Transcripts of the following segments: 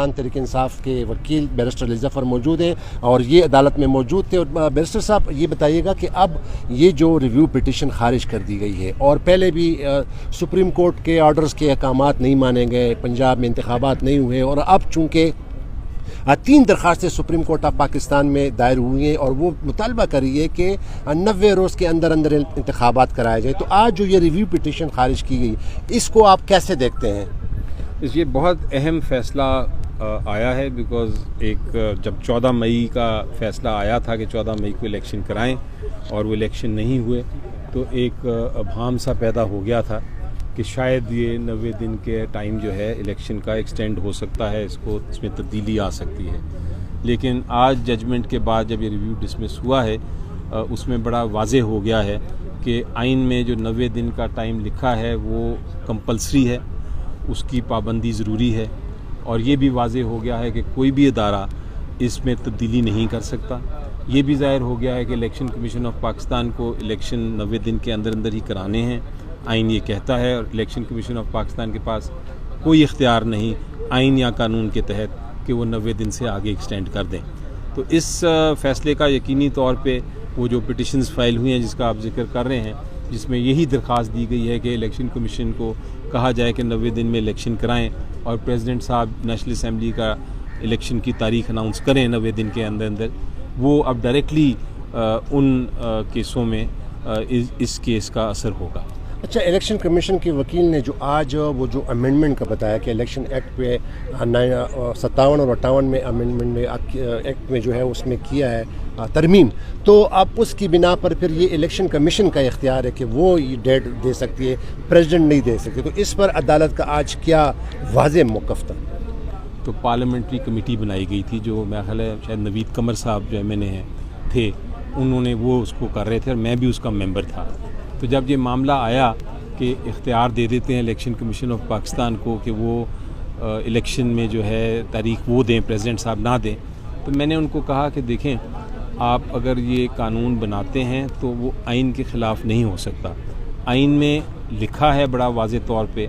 पाकिस्तान तहरीक इंसाफ के वकील बैरिस्टर अली ज़फ़र मौजूद हैं और ये अदालत में मौजूद थे। और बैरिस्टर साहब ये बताइएगा कि अब ये जो रिव्यू पिटिशन खारिज कर दी गई है और पहले भी सुप्रीम कोर्ट के ऑर्डर्स के अहकामात नहीं माने गए, पंजाब में इंतखाबात नहीं हुए और अब चूँकि 3 दरख्वास्तें सुप्रीम कोर्ट ऑफ पाकिस्तान में दायर हुई हैं और वो मुतालबा कर रही है कि 90 रोज़ के अंदर अंदर इंतखाबात कराए जाए, तो आज जो ये रिव्यू पिटिशन खारिज की गई इसको आप कैसे देखते हैं? ये बहुत अहम फ़ैसला आया है बिकॉज़ एक जब 14 मई का फ़ैसला आया था कि 14 मई को इलेक्शन कराएं और वो इलेक्शन नहीं हुए तो एक अभाम सा पैदा हो गया था कि शायद ये 90 दिन के टाइम जो है इलेक्शन का एक्सटेंड हो सकता है, इसमें तब्दीली आ सकती है। लेकिन आज जजमेंट के बाद जब ये रिव्यू डिसमिस हुआ है उसमें बड़ा वाज़े हो गया है कि आइन में जो 90 दिन का टाइम लिखा है वो कंपल्सरी है, उसकी पाबंदी ज़रूरी है और ये भी वाज़े हो गया है कि कोई भी अदारा इसमें तब्दीली नहीं कर सकता। ये भी ज़ाहिर हो गया है कि इलेक्शन कमीशन ऑफ पाकिस्तान को इलेक्शन 90 दिन के अंदर अंदर ही कराने हैं, आइन ये कहता है, और इलेक्शन कमीशन ऑफ पाकिस्तान के पास कोई इख्तियार नहीं आइन या कानून के तहत कि वो 90 दिन से आगे एक्सटेंड कर दें। तो इस फ़ैसले का यकीनी तौर पे वो जो पिटिशन्स फाइल हुई हैं जिसका आप जिक्र कर रहे हैं, जिसमें यही दरख्वास्त दी गई है कि इलेक्शन कमीशन को कहा जाए कि 90 दिन में इलेक्शन कराएं और प्रेसिडेंट साहब नेशनल असम्बली का इलेक्शन की तारीख अनाउंस करें 90 दिन के अंदर अंदर, वो अब डायरेक्टली उन केसों में इस केस का असर होगा। अच्छा, इलेक्शन कमीशन के वकील ने जो आज वो जो अमेंडमेंट का बताया कि इलेक्शन एक्ट पे 57 और 58 में अमेंडमेंट एक्ट में जो है उसमें किया है तरमीम, तो अब उसकी बिना पर फिर ये इलेक्शन कमीशन का इख्तियार है कि वो ये डेट दे सकती है, प्रेसिडेंट नहीं दे सकती, तो इस पर अदालत का आज क्या वाज़ेह मौक़िफ़ था? तो पार्लियामेंट्री कमेटी बनाई गई थी जो मेरा ख्याल है शायद नवीद कमर साहब जो MNA हैं थे, उन्होंने वो उसको कर रहे थे और मैं भी उसका मेंबर था। तो जब ये मामला आया कि इख्तियार दे देते हैं इलेक्शन कमीशन ऑफ पाकिस्तान को कि वो इलेक्शन में जो है तारीख वो दें, प्रेसिडेंट साहब ना दें, तो मैंने उनको कहा कि देखें आप अगर ये कानून बनाते हैं तो वो आइन के ख़िलाफ़ नहीं हो सकता। आइन में लिखा है बड़ा वाज़े तौर पे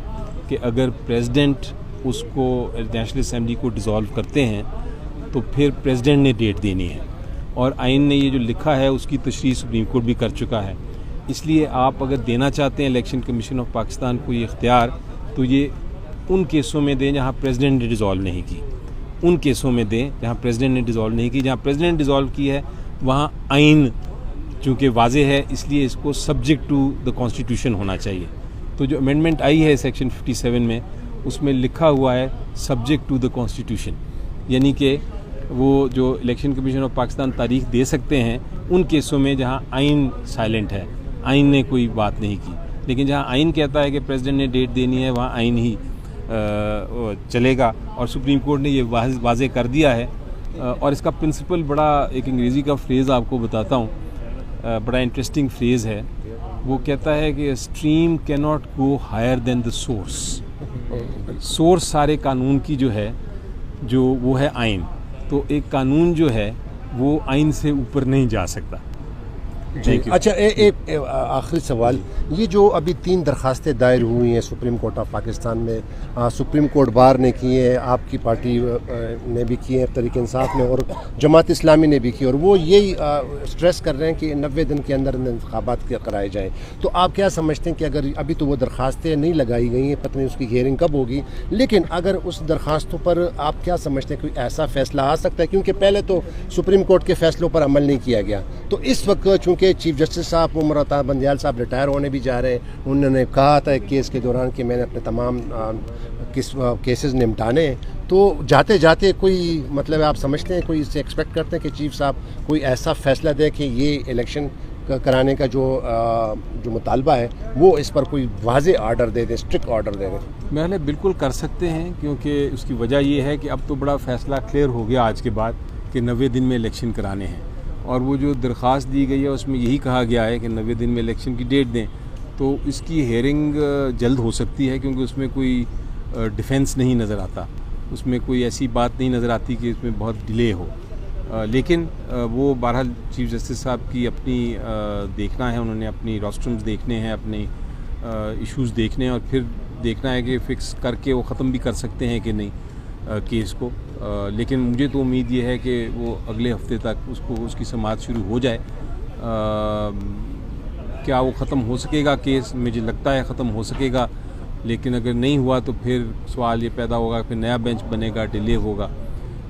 कि अगर प्रेसिडेंट उसको नेशनल असम्बली को डिज़ोल्व करते हैं तो फिर प्रेसिडेंट ने डेट देनी है और आइन ने ये जो लिखा है उसकी तशरीह सुप्रीम कोर्ट भी कर चुका है। इसलिए आप अगर देना चाहते हैं इलेक्शन कमीशन ऑफ पाकिस्तान को ये इख्तियार, तो ये उन केसों में दें जहाँ प्रेसिडेंट ने डिज़ोल्व नहीं की, उन केसों में दें जहाँ प्रेसिडेंट ने डिज़ोल्व नहीं की। जहाँ प्रेसिडेंट डिज़ोल्व की है वहाँ आइन चूँकि वाज़े है इसलिए इसको सब्जेक्ट टू द कॉन्स्टिट्यूशन होना चाहिए। तो जो अमेंडमेंट आई है सेक्शन 57 में उसमें लिखा हुआ है सब्जेक्ट टू द कॉन्स्टिट्यूशन, यानी कि वो जो इलेक्शन कमीशन ऑफ पाकिस्तान तारीख दे सकते हैं उन केसों में जहाँ आइन साइलेंट है, आइन ने कोई बात नहीं की। लेकिन जहाँ आइन कहता है कि प्रेसिडेंट ने डेट देनी है वहाँ आइन ही चलेगा और सुप्रीम कोर्ट ने ये वाज़े कर दिया है। और इसका प्रिंसिपल बड़ा एक अंग्रेज़ी का फ्रेज़ आपको बताता हूँ, बड़ा इंटरेस्टिंग फ्रेज़ है। वो कहता है कि stream can not go higher than the source. Source सारे कानून की जो है जो वो है आइन, तो एक कानून जो है वो आइन से ऊपर नहीं जा सकता। अच्छा, एक आखिरी सवाल, ये जो अभी 3 दरख्वास्तें दायर हुई हैं सुप्रीम कोर्ट ऑफ पाकिस्तान में, सुप्रीम कोर्ट बार ने की है, आपकी पार्टी ने भी की है, तहरीक इंसाफ ने और जमात इस्लामी ने भी की, और वो यही स्ट्रेस कर रहे हैं कि 90 दिन के अंदर इंतखाबात कराए जाएँ। तो आप क्या समझते हैं कि अगर अभी तो वो दरख्वास्तें नहीं लगाई गई हैं, पता नहीं उसकी हियरिंग कब होगी, लेकिन अगर उस दरख्वास्तों पर आप क्या समझते हैं कोई ऐसा फ़ैसला आ सकता है? क्योंकि पहले तो सुप्रीम कोर्ट के फ़ैसलों पर अमल नहीं किया गया, तो इस वक्त चूँकि चीफ जस्टिस साहब उमर अता बंदियाल साहब रिटायर होने भी जा रहे हैं, उन्होंने कहा था एक केस के दौरान कि मैंने अपने तमाम केसेस निपटाने, तो जाते जाते कोई मतलब आप समझते हैं, कोई इससे एक्सपेक्ट करते हैं कि चीफ साहब कोई ऐसा फ़ैसला दे कि ये इलेक्शन कराने का जो मुतालबा है वो इस पर कोई वाज़ेह आर्डर दे दें, स्ट्रिक्ट आर्डर दे दें? मैंने बिल्कुल कर सकते हैं, क्योंकि उसकी वजह ये है कि अब तो बड़ा फ़ैसला क्लियर हो गया आज के बाद कि 90 दिन में इलेक्शन कराने हैं, और वो जो दरख्वास्त दी गई है उसमें यही कहा गया है कि 90 दिन में इलेक्शन की डेट दें। तो इसकी हेयरिंग जल्द हो सकती है क्योंकि उसमें कोई डिफेंस नहीं नज़र आता, उसमें कोई ऐसी बात नहीं नज़र आती कि इसमें बहुत डिले हो। लेकिन वो बहरहाल चीफ जस्टिस साहब की अपनी देखना है, उन्होंने अपनी रोस्ट्रम्स देखने हैं, अपने इश्यूज़ देखने हैं और फिर देखना है कि फ़िक्स करके वो ख़त्म भी कर सकते हैं कि नहीं। केस को, लेकिन मुझे तो उम्मीद ये है कि वो अगले हफ्ते तक उसकी समाअत शुरू हो जाए। क्या वो ख़त्म हो सकेगा केस? मुझे लगता है ख़त्म हो सकेगा, लेकिन अगर नहीं हुआ तो फिर सवाल ये पैदा होगा, फिर नया बेंच बनेगा, डिले होगा,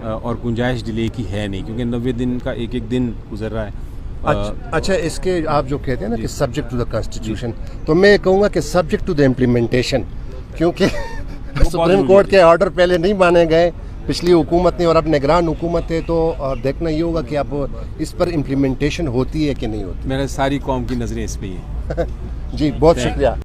और गुंजाइश डिले की है नहीं, क्योंकि 90 दिन का एक एक दिन गुजर रहा है। अच्छा, इसके आप जो कहते हैं ना कि सब्जेक्ट टू द कॉन्स्टिट्यूशन, तो मैं कहूँगा कि सब्जेक्ट टू द इम्प्लीमेंटेशन, क्योंकि सुप्रीम कोर्ट के ऑर्डर पहले नहीं माने गए पिछली हुकूमत ने, और अब निगरान हुकूमत है, तो देखना ये होगा कि अब इस पर इम्प्लीमेंटेशन होती है कि नहीं होती। मेरा सारी कौम की नज़रें इस पे ही हैं। जी, बहुत शुक्रिया।